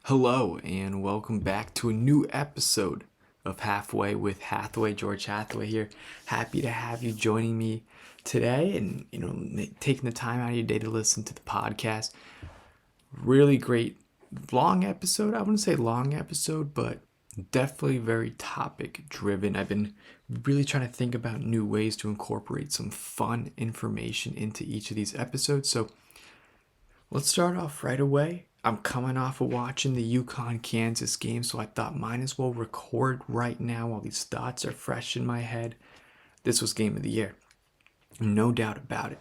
Hello, and welcome back to a new episode of Halfway with Hathaway. George Hathaway here. Happy to have you joining me today and, taking the time out of your day to listen to the podcast. Really great long episode. I wouldn't say long episode, but definitely very topic driven. I've been really trying to think about new ways to incorporate some fun information into each of these episodes. So let's start off right away. I'm coming off of watching the UConn-Kansas game, so I thought might as well record right now while these thoughts are fresh in my head. This was game of the year. No doubt about it.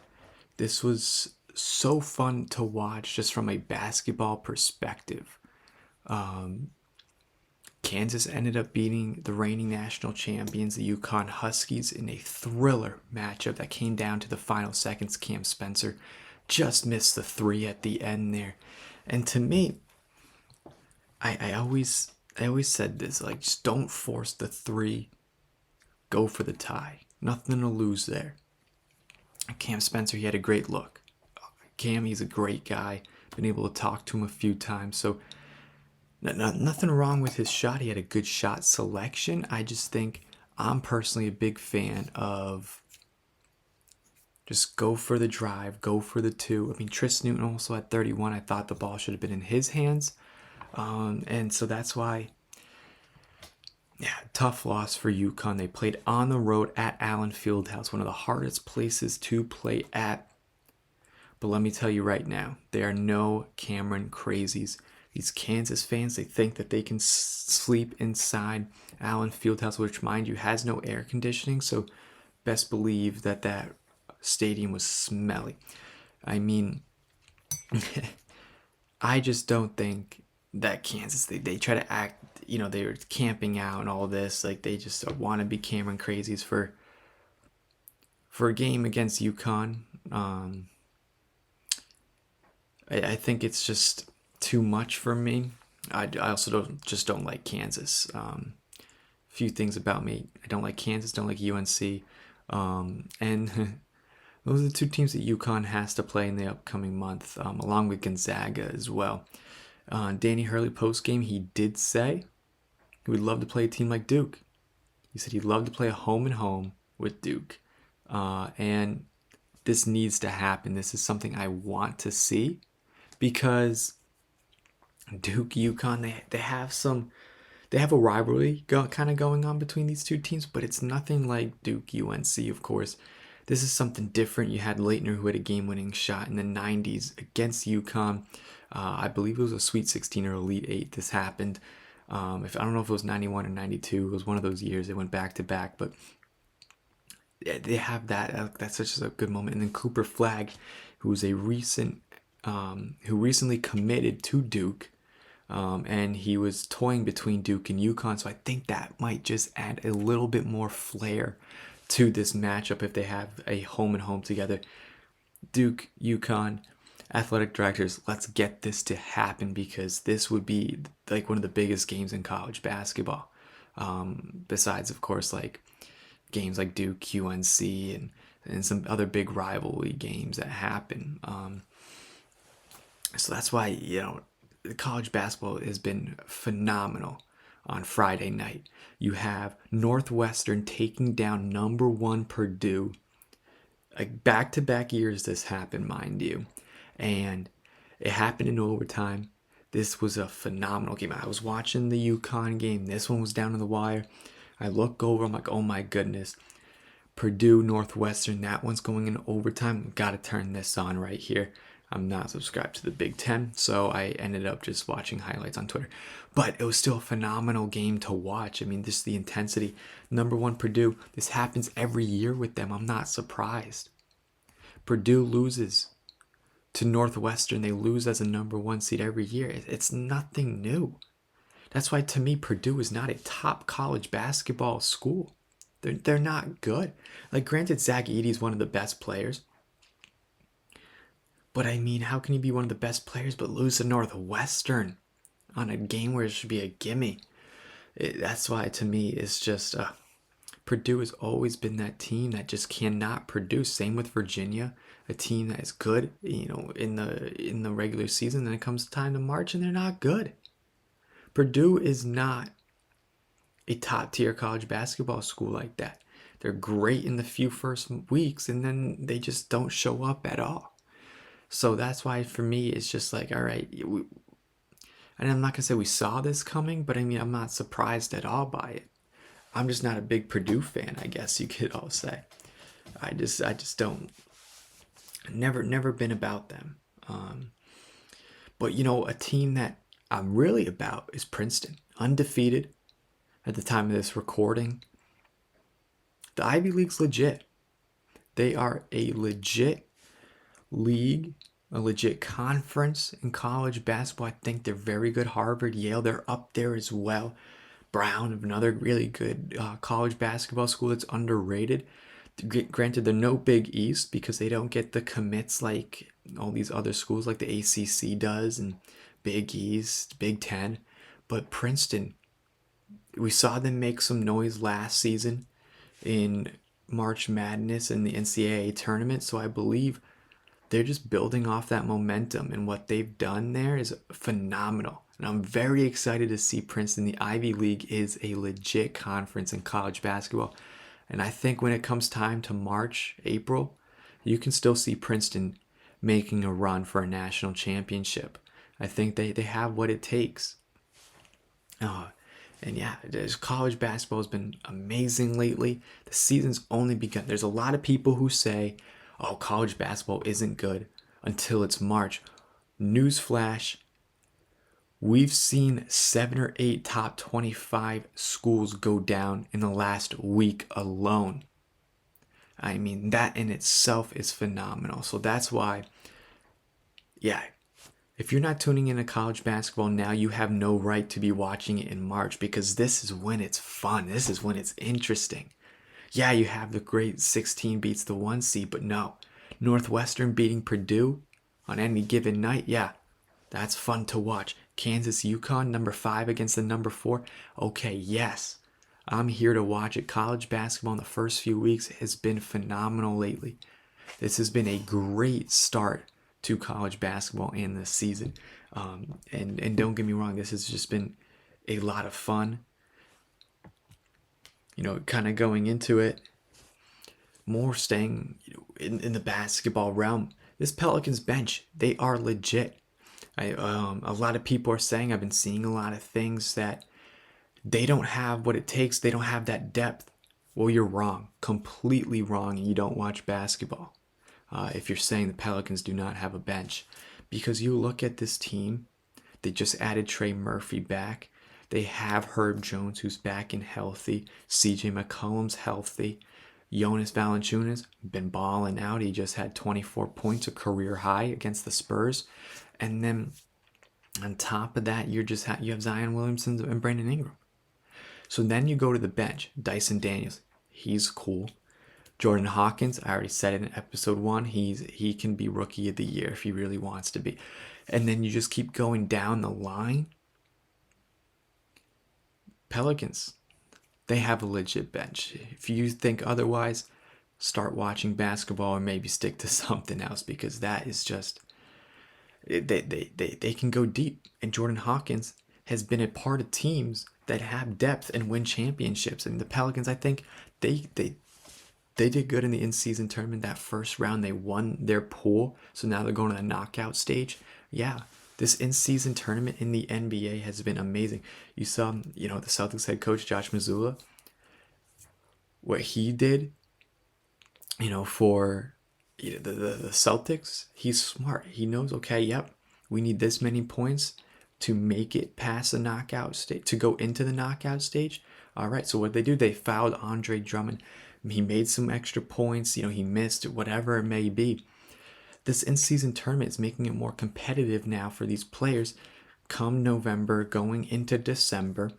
This was so fun to watch just from a basketball perspective. Kansas ended up beating the reigning national champions, the UConn Huskies, in a thriller matchup that came down to the final seconds. Cam Spencer just missed the three at the end there. And to me, I always said this, like, just don't force the three, go for the tie. Nothing to lose there. Cam Spencer, he had a great look. Cam, he's a great guy. Been able to talk to him a few times, so nothing wrong with his shot. He had a good shot selection. I just think I'm personally a big fan of just go for the drive, go for the two. I mean, Tris Newton also at 31. I thought the ball should have been in his hands. And so that's why, tough loss for UConn. They played on the road at Allen Fieldhouse, one of the hardest places to play at. But let me tell you right now, there are no Cameron crazies. These Kansas fans, they think that they can sleep inside Allen Fieldhouse, which, mind you, has no air conditioning. So best believe that stadium was smelly. I mean, I just don't think that Kansas, they try to act, they were camping out and all this. Like, they just want to be Cameron crazies for a game against UConn. I think it's just too much for me. I also don't like Kansas. Few things about me. I don't like Kansas, don't like UNC. And those are the two teams that UConn has to play in the upcoming month, along with Gonzaga as well. Danny Hurley post-game, he did say he would love to play a team like Duke. He said he'd love to play a home-and-home with Duke. And this needs to happen. This is something I want to see because Duke, UConn, they have a rivalry kind of going on between these two teams, but it's nothing like Duke UNC, of course. This is something different. You had Leitner, who had a game-winning shot in the 90s against UConn. I believe it was a Sweet 16 or Elite 8. This happened. I don't know if it was 91 or 92. It was one of those years. They went back-to-back, but they have that. That's such a good moment. And then Cooper Flagg, who recently committed to Duke, and he was toying between Duke and UConn. So I think that might just add a little bit more flair to this matchup if they have a home and home together. Duke, UConn, athletic directors, let's get this to happen because this would be like one of the biggest games in college basketball. Besides, of course, like games like Duke, UNC, and some other big rivalry games that happen. So that's why, college basketball has been phenomenal. On Friday night, you have Northwestern taking down number one Purdue. Like, back-to-back years this happened, mind you. And it happened in overtime. This was a phenomenal game. I was watching the UConn game. This one was down to the wire. I look over, I'm like, oh my goodness. Purdue, Northwestern, that one's going in overtime. Got to turn this on right here. I'm not subscribed to the Big Ten, so I ended up just watching highlights on Twitter. But it was still a phenomenal game to watch. I mean, just the intensity. Number one, Purdue. This happens every year with them. I'm not surprised. Purdue loses to Northwestern. They lose as a number one seed every year. It's nothing new. That's why, to me, Purdue is not a top college basketball school. They're not good. Like, granted, Zach Edey is one of the best players. But I mean, how can you be one of the best players but lose to Northwestern on a game where it should be a gimme? That's why, to me, it's just Purdue has always been that team that just cannot produce. Same with Virginia, a team that is good, in the regular season. Then it comes time to March and they're not good. Purdue is not a top tier college basketball school like that. They're great in the few first weeks and then they just don't show up at all. So that's why for me it's just like, all right, and I'm not gonna say we saw this coming, but I mean I'm not surprised at all by it. I'm just not a big Purdue fan, I guess you could all say. I just don't. Never been about them. But a team that I'm really about is Princeton, undefeated at the time of this recording. The Ivy League's legit. They are a legit league, a legit conference in college basketball. I think they're very good. Harvard, Yale, they're up there as well. Brown, another really good college basketball school that's underrated. Granted, they're no Big East because they don't get the commits like all these other schools like the ACC does and Big East, Big Ten. But Princeton, we saw them make some noise last season in March Madness and the NCAA tournament. So I believe they're just building off that momentum, and what they've done there is phenomenal. And I'm very excited to see Princeton. The Ivy League is a legit conference in college basketball. And I think when it comes time to March, April, you can still see Princeton making a run for a national championship. I think they have what it takes. And yeah, college basketball has been amazing lately. The season's only begun. There's a lot of people who say, oh, college basketball isn't good until it's March. Newsflash, we've seen 7 or 8 top 25 schools go down in the last week alone. I mean, that in itself is phenomenal. So that's why, yeah, if you're not tuning into college basketball now, you have no right to be watching it in March, because this is when it's fun. This is when it's interesting. Yeah, you have the great 16 beats the 1 seed, but no. Northwestern beating Purdue on any given night, yeah, that's fun to watch. Kansas, UConn, number 5 against the number 4. Okay, yes, I'm here to watch it. College basketball in the first few weeks has been phenomenal lately. This has been a great start to college basketball in this season. And don't get me wrong, this has just been a lot of fun. Kind of going into it, more staying in the basketball realm. This Pelicans bench, they are legit. A lot of people are saying, I've been seeing a lot of things that they don't have what it takes. They don't have that depth. Well, you're wrong, completely wrong, and you don't watch basketball. If you're saying the Pelicans do not have a bench, because you look at this team, they just added Trey Murphy back. They have Herb Jones, who's back and healthy. CJ McCollum's healthy. Jonas Valanciunas been balling out. He just had 24 points, a career high against the Spurs. And then on top of that, you have Zion Williamson and Brandon Ingram. So then you go to the bench. Dyson Daniels, he's cool. Jordan Hawkins, I already said it in episode 1, he can be rookie of the year if he really wants to be. And then you just keep going down the line. Pelicans, they have a legit bench. If you think otherwise, start watching basketball or maybe stick to something else, because that is just, they can go deep. And Jordan Hawkins has been a part of teams that have depth and win championships. And the Pelicans, I think they did good in the in-season tournament. That first round, they won their pool. So now they're going to the knockout stage. Yeah, this in-season tournament in the NBA has been amazing. You saw, the Celtics head coach, Josh Mazzulla, what he did, for the Celtics. He's smart. He knows, okay, yep, we need this many points to make it past the knockout stage, to go into the knockout stage. All right, so what they do, they fouled Andre Drummond. He made some extra points, he missed, whatever it may be. This in-season tournament is making it more competitive now for these players come November, going into December,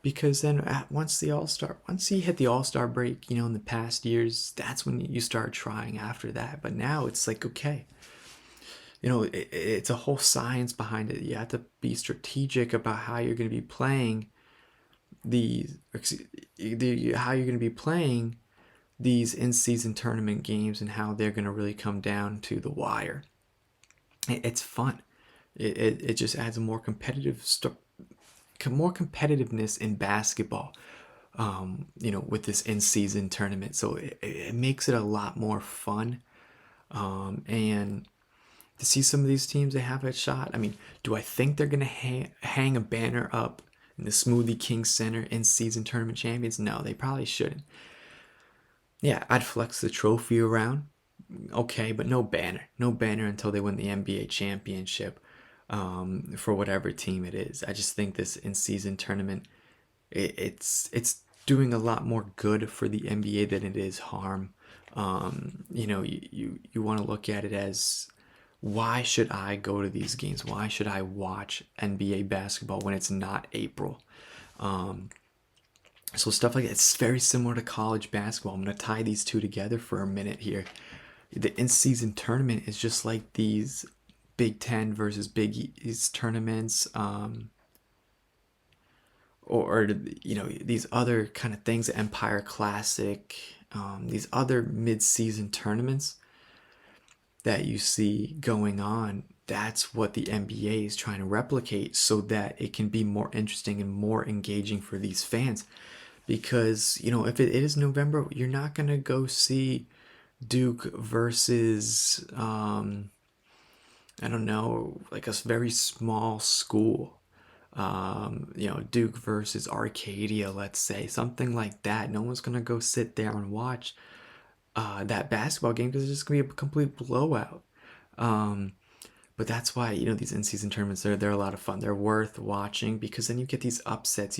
because then once you hit the All-Star break, in the past years, that's when you start trying after that. But now it's like, okay, it's a whole science behind it. You have to be strategic about how you're going to be playing these in-season tournament games and how they're going to really come down to the wire. It's fun. It just adds a more competitive more competitiveness in basketball. With this in-season tournament, so it makes it a lot more fun. And to see some of these teams that have a shot. I mean, do I think they're gonna hang a banner up in the Smoothie King Center in-season tournament champions? No, they probably shouldn't. Yeah, I'd flex the trophy around, okay, but no banner. No banner until they win the NBA championship, for whatever team it is. I just think this in-season tournament, it's doing a lot more good for the NBA than it is harm. You want to look at it as, why should I go to these games? Why should I watch NBA basketball when it's not April? So stuff like that. It's very similar to college basketball. I'm going to tie these two together for a minute here. The in-season tournament is just like these Big Ten versus Big East tournaments, or these other kind of things, Empire Classic, these other mid-season tournaments that you see going on. That's what the NBA is trying to replicate, so that it can be more interesting and more engaging for these fans. Because if it is November, you're not gonna go see Duke versus I don't know, like a very small school. Duke versus Arcadia, let's say, something like that. No one's gonna go sit there and watch that basketball game, because it's just gonna be a complete blowout. But that's why these in-season tournaments, they're a lot of fun. They're worth watching, because then you get these upsets.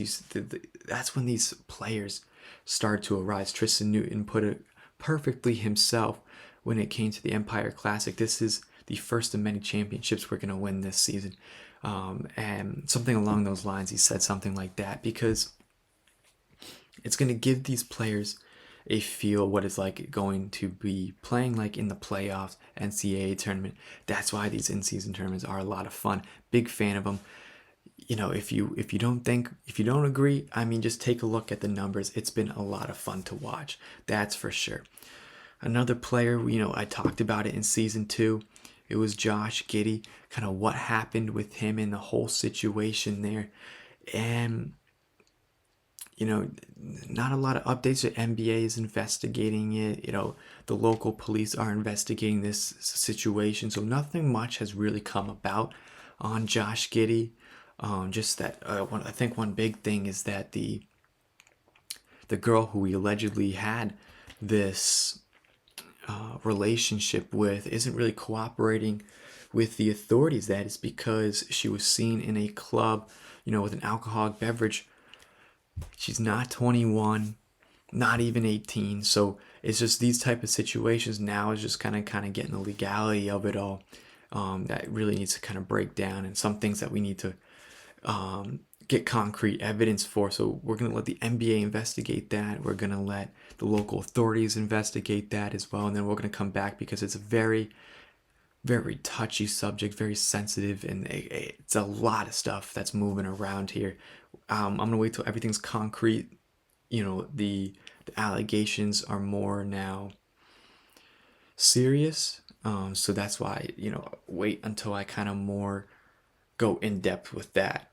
That's when these players start to arise. Tristan Newton put it perfectly himself when it came to the Empire Classic. This is the first of many championships we're going to win this season. And something along those lines, he said something like that, because it's going to give these players a feel what it's like going to be playing like in the playoffs, NCAA tournament. That's why these in-season tournaments are a lot of fun. Big fan of them. If you don't agree, I mean, just take a look at the numbers. It's been a lot of fun to watch. That's for sure. Another player, I talked about it in season 2. It was Josh Giddey. Kind of what happened with him and the whole situation there, and not a lot of updates. The NBA is investigating it. The local police are investigating this situation. So nothing much has really come about on Josh Giddey. Just that I think one big thing is that the girl who he allegedly had this relationship with isn't really cooperating with the authorities. That is because she was seen in a club, with an alcoholic beverage. She's not 21, not even 18. So it's just these type of situations now is just kind of getting the legality of it all. That really needs to kind of break down, and some things that we need to get concrete evidence for. So we're going to let the NBA investigate that. We're going to let the local authorities investigate that as well. And then we're going to come back, because it's a very, very touchy subject, very sensitive, and it's a lot of stuff that's moving around here. I'm going to wait till everything's concrete. The allegations are more now serious. So that's why, wait until I kind of more go in depth with that,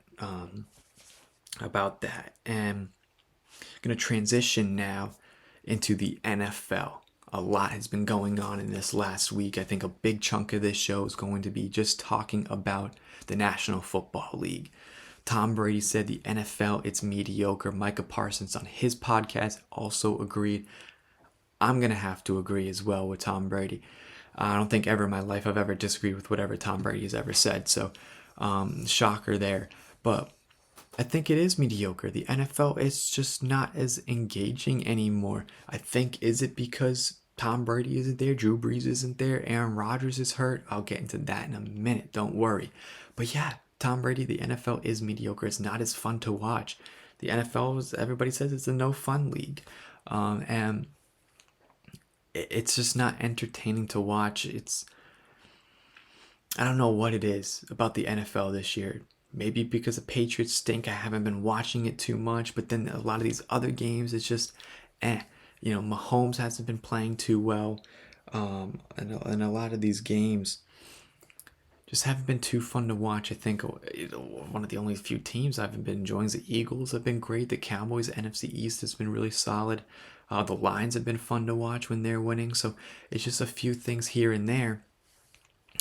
about that. And I'm going to transition now into the NFL. A lot has been going on in this last week. I think a big chunk of this show is going to be just talking about the National Football League. Tom Brady said the NFL, it's mediocre. Micah Parsons on his podcast also agreed. I'm going to have to agree as well with Tom Brady. I don't think ever in my life I've ever disagreed with whatever Tom Brady has ever said. So, shocker there. But I think it is mediocre. The NFL is just not as engaging anymore. I think, is it because Tom Brady isn't there? Drew Brees isn't there? Aaron Rodgers is hurt? I'll get into that in a minute. Don't worry. But yeah, Tom Brady, the NFL is mediocre. It's not as fun to watch. The NFL, everybody says, it's a no fun league. And it's just not entertaining to watch. I don't know what it is about the NFL this year. Maybe because the Patriots stink, I haven't been watching it too much. But then a lot of these other games, it's just, Mahomes hasn't been playing too well. And a lot of these games just haven't been too fun to watch. I think one of the only few teams I've been enjoying is the Eagles have been great. The Cowboys, NFC East has been really solid. The Lions have been fun to watch when they're winning. So it's just a few things here and there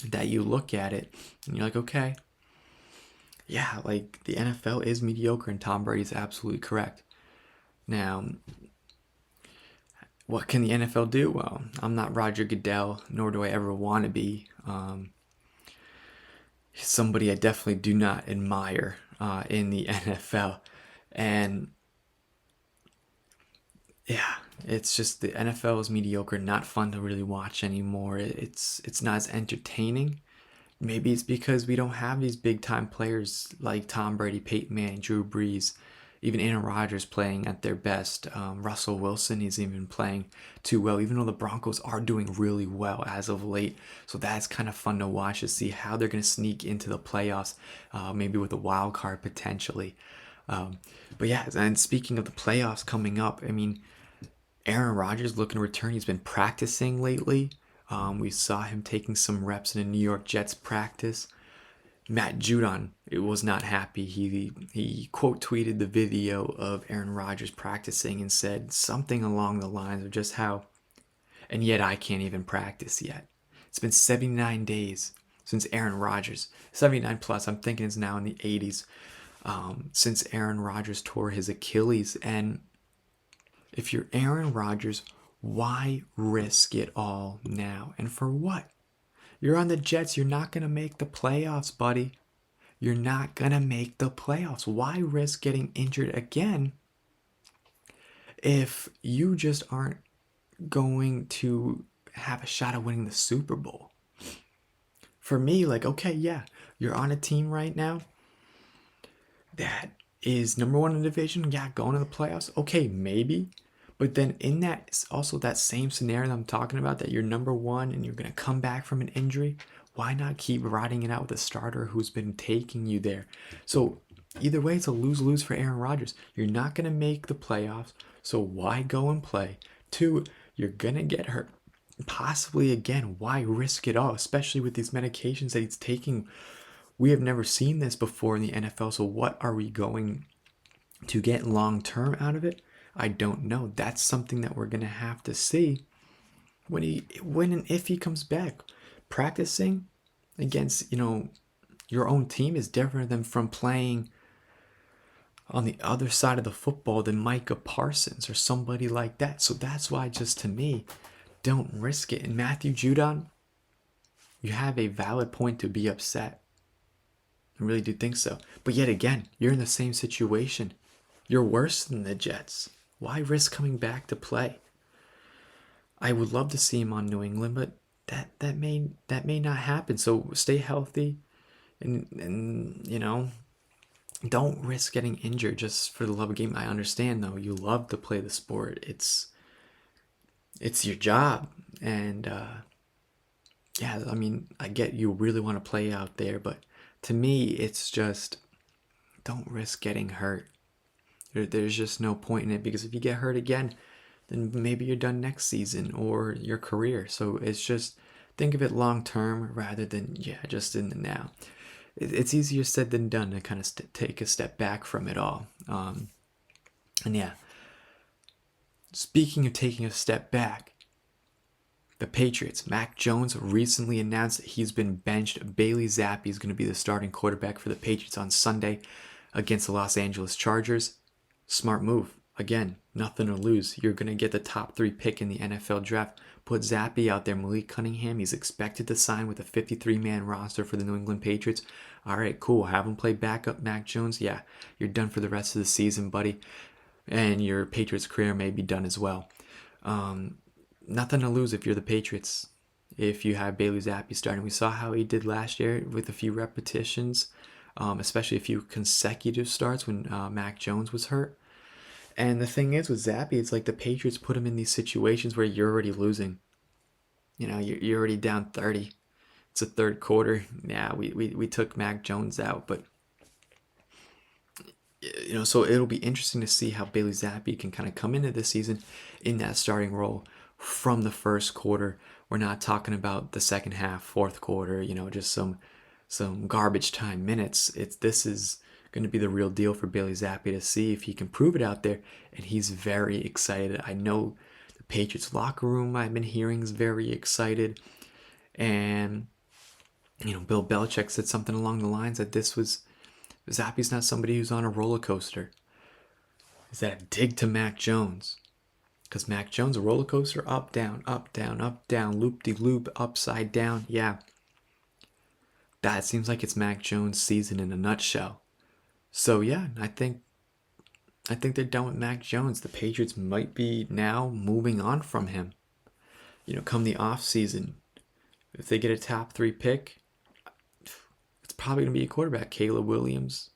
that you look at it and you're like, okay, yeah, like the NFL is mediocre and Tom Brady's absolutely correct. Now, what can the NFL do? Well, I'm not Roger Goodell, nor do I ever want to be. Somebody I definitely do not admire in the NFL. And yeah, it's just the NFL is mediocre, not fun to really watch anymore. It's not as entertaining. Maybe it's because we don't have these big time players like Tom Brady, Peyton Manning, Drew Brees, even Aaron Rodgers playing at their best. Russell Wilson is even playing too well, even though the Broncos are doing really well as of late. So that's kind of fun to watch to see how they're going to sneak into the playoffs, maybe with a wild card potentially. But yeah, and speaking of the playoffs coming up, I mean, Aaron Rodgers looking to return. He's been practicing lately. We saw him taking some reps in a New York Jets practice. Matt Judon was not happy. He quote tweeted the video of Aaron Rodgers practicing and said something along the lines of just how, and yet I can't even practice yet. It's been 79 days since Aaron Rodgers, 79 plus. I'm thinking it's now in the 80s since Aaron Rodgers tore his Achilles. And if you're Aaron Rodgers, why risk it all now? And for what? You're on the Jets. You're not going to make the playoffs, buddy. You're not going to make the playoffs. Why risk getting injured again if you just aren't going to have a shot at winning the Super Bowl? For me, like, okay, yeah, you're on a team right now that is number one in the division. Yeah, going to the playoffs. Okay, maybe. But then in that, also that same scenario that I'm talking about, that you're number one and you're going to come back from an injury, why not keep riding it out with a starter who's been taking you there? So either way, it's a lose-lose for Aaron Rodgers. You're not going to make the playoffs, so why go and play? Two, you're going to get hurt. Possibly again, why risk it all, especially with these medications that he's taking? We have never seen this before in the NFL, so what are we going to get long-term out of it? I don't know. That's something that we're going to have to see when and if he comes back. Practicing against, your own team is different than from playing on the other side of the football than Micah Parsons or somebody like that. So that's why, just to me, don't risk it. And Matthew Judon, you have a valid point to be upset. I really do think so. But yet again, you're in the same situation. You're worse than the Jets. Why risk coming back to play? I would love to see him on New England, but that may not happen. So stay healthy, and don't risk getting injured just for the love of the game. I understand though, you love to play the sport. It's your job, and yeah, I mean, I get you really want to play out there, but to me, it's just don't risk getting hurt. There's just no point in it, because if you get hurt again, then maybe you're done next season or your career. So it's just, think of it long term rather than just in the now. It's easier said than done to kind of take a step back from it all. And yeah, speaking of taking a step back, the Patriots, Mac Jones recently announced that he's been benched. Bailey Zappi is going to be the starting quarterback for the Patriots on Sunday against the Los Angeles Chargers. Smart move. Again, nothing to lose. You're going to get the top 3 pick in the NFL draft. Put Zappi out there. Malik Cunningham, he's expected to sign with a 53-man roster for the New England Patriots. All right, cool. Have him play backup Mac Jones. Yeah, you're done for the rest of the season, buddy. And your Patriots career may be done as well. Nothing to lose if you're the Patriots. If you have Bailey Zappi starting. We saw how he did last year with a few repetitions, especially a few consecutive starts when Mac Jones was hurt. And the thing is with Zappi, it's like the Patriots put him in these situations where you're already losing. You're already down 30. It's a third quarter. Yeah, we took Mac Jones out, but so it'll be interesting to see how Bailey Zappi can kind of come into this season in that starting role from the first quarter. We're not talking about the second half, fourth quarter, just some some garbage time minutes. This is going to be the real deal for Bailey Zappi to see if he can prove it out there, and he's very excited. I know the Patriots locker room, I've been hearing, is very excited, and Bill Belichick said something along the lines that Zappi's not somebody who's on a roller coaster. Is that a dig to Mac Jones? Because Mac Jones, a roller coaster, up, down, up, down, up, down, loop-de-loop, upside down. Yeah, that seems like it's Mac Jones' season in a nutshell. So yeah, I think they're done with Mac Jones. The Patriots might be now moving on from him. Come the off season, if they get a top 3 pick, it's probably gonna be a quarterback, Caleb Williams.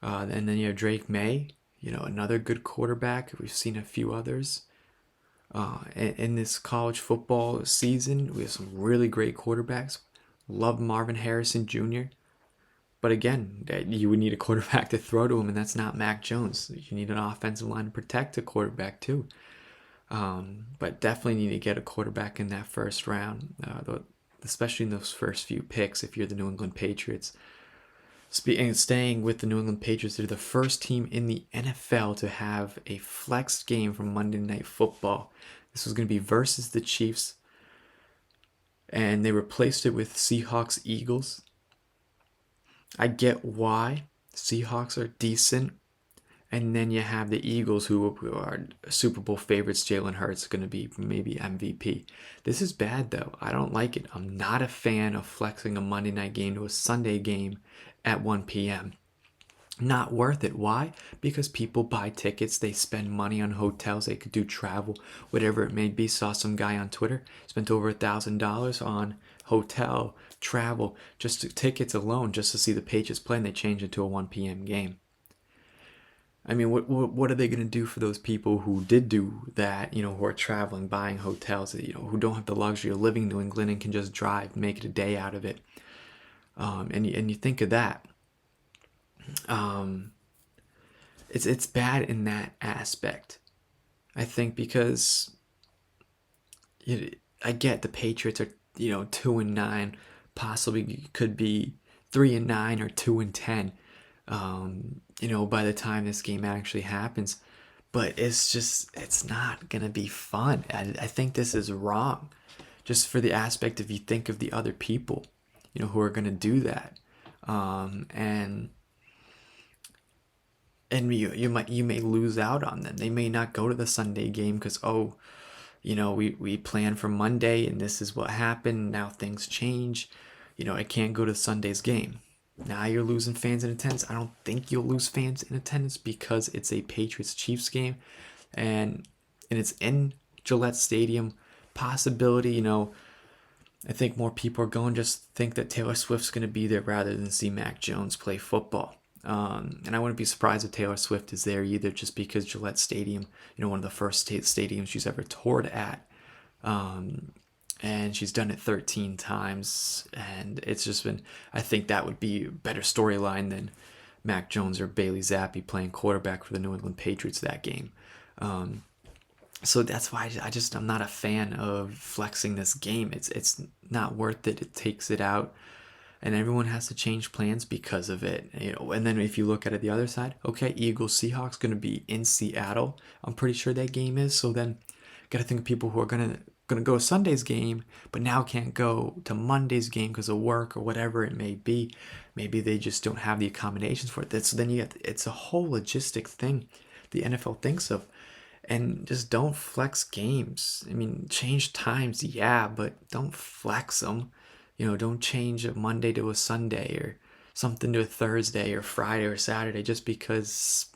And then you have Drake May, another good quarterback. We've seen a few others. In this college football season, we have some really great quarterbacks. Love Marvin Harrison Jr. But again, you would need a quarterback to throw to him, and that's not Mac Jones. You need an offensive line to protect a quarterback too. But definitely need to get a quarterback in that first round, especially in those first few picks if you're the New England Patriots. Staying with the New England Patriots, they're the first team in the NFL to have a flexed game from Monday Night Football. This was going to be versus the Chiefs, and they replaced it with Seahawks-Eagles. I get why. Seahawks are decent, and then you have the Eagles, who are Super Bowl favorites. Jalen Hurts is going to be maybe MVP. This is bad, though. I don't like it. I'm not a fan of flexing a Monday night game to a Sunday game at 1 p.m. Not worth it. Why? Because people buy tickets, they spend money on hotels, they could do travel, whatever it may be. Saw some guy on Twitter spent over $1,000 on hotel, travel, just tickets alone, just to see the Patriots play, and they changed it to a 1 p.m. game. I mean, what are they going to do for those people who did do that, who are traveling, buying hotels, who don't have the luxury of living in New England and can just drive, make it a day out of it? And you think of that. It's bad in that aspect. I think because I get the Patriots are 2-9, possibly could be 3-9 or 2-10. By the time this game actually happens, but it's not gonna be fun. I think this is wrong, just for the aspect if you think of the other people, who are gonna do that, and you may lose out on them. They may not go to the Sunday game because we planned for Monday and this is what happened. Now things change. I can't go to Sunday's game. Now you're losing fans in attendance. I don't think you'll lose fans in attendance because it's a Patriots-Chiefs game, and it's in Gillette Stadium. Possibility, I think more people are going just think that Taylor Swift's going to be there rather than see Mac Jones play football. And I wouldn't be surprised if Taylor Swift is there either, just because Gillette Stadium, one of the first stadiums she's ever toured at. And she's done it 13 times, and it's just been, I think that would be a better storyline than Mac Jones or Bailey Zappi playing quarterback for the New England Patriots that game. So that's why I'm not a fan of flexing this game. It's not worth it. It takes it out, and everyone has to change plans because of it. And then if you look at it the other side, okay, Eagles Seahawks going to be in Seattle. I'm pretty sure that game is. So then, got to think of people who are gonna go to Sunday's game, but now can't go to Monday's game because of work or whatever it may be. Maybe they just don't have the accommodations for it. So then it's a whole logistic thing the NFL thinks of. And just don't flex games. I mean, change times, yeah, but don't flex them. Don't change a Monday to a Sunday or something to a Thursday or Friday or Saturday just because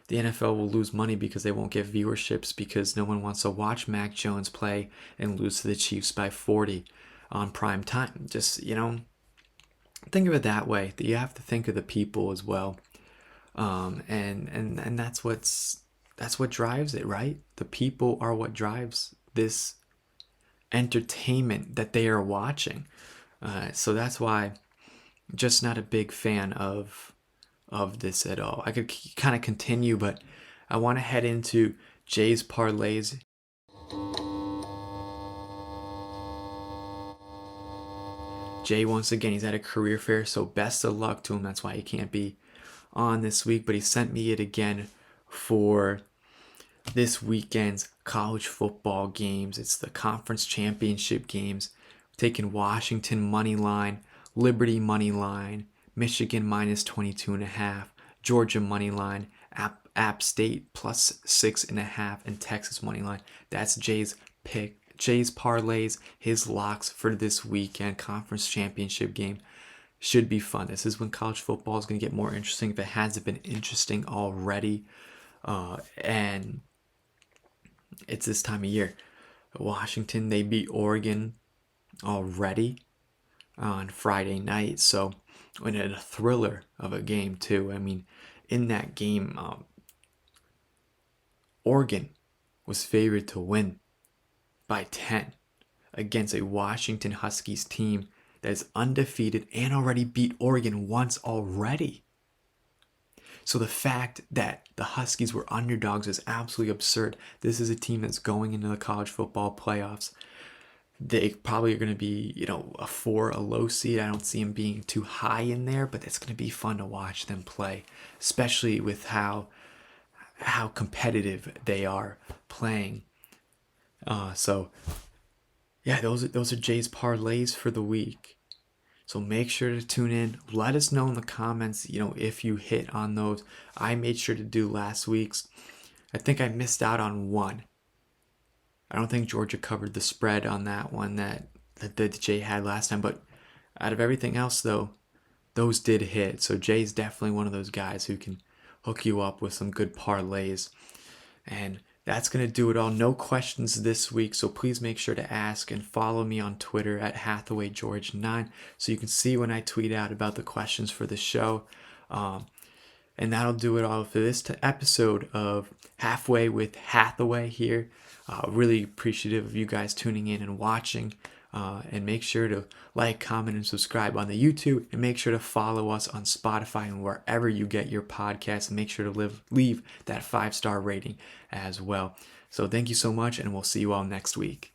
the NFL will lose money because they won't get viewerships because no one wants to watch Mac Jones play and lose to the Chiefs by 40 on prime time. Just, think of it that way. That you have to think of the people as well. And that's what drives it, right? The people are what drives this entertainment that they are watching. So that's why I'm just not a big fan of this at all. I could kind of continue, but I want to head into Jay's parlays. Jay, once again, he's at a career fair, so best of luck to him. That's why he can't be on this week, but he sent me it again for this weekend's college football games. It's the conference championship games. Taking Washington money line, Liberty money line, Michigan minus 22.5, Georgia money line, App State plus 6.5, and Texas money line. That's Jay's pick. Jay's parlays, his locks for this weekend conference championship game. Should be fun. This is when college football is going to get more interesting if it hasn't been interesting already. And it's this time of year. Washington, they beat Oregon already on Friday night. So, in a thriller of a game, too. I mean, in that game, Oregon was favored to win by 10 against a Washington Huskies team that is undefeated and already beat Oregon once already. So the fact that the Huskies were underdogs is absolutely absurd. This is a team that's going into the college football playoffs. They probably are going to be, a low seed. I don't see them being too high in there, but it's going to be fun to watch them play, especially with how competitive they are playing. Those are Jay's parlays for the week. So make sure to tune in. Let us know in the comments, if you hit on those. I made sure to do last week's. I think I missed out on one. I don't think Georgia covered the spread on that one that Jay had last time. But out of everything else, though, those did hit. So Jay's definitely one of those guys who can hook you up with some good parlays. And that's going to do it all. No questions this week, so please make sure to ask and follow me on Twitter at HathawayGeorge9 so you can see when I tweet out about the questions for the show. And that'll do it all for this episode of Halfway with Hathaway here. Really appreciative of you guys tuning in and watching. And make sure to like, comment, and subscribe on the YouTube. And make sure to follow us on Spotify and wherever you get your podcasts. And make sure to leave that 5-star rating as well. So thank you so much, and we'll see you all next week.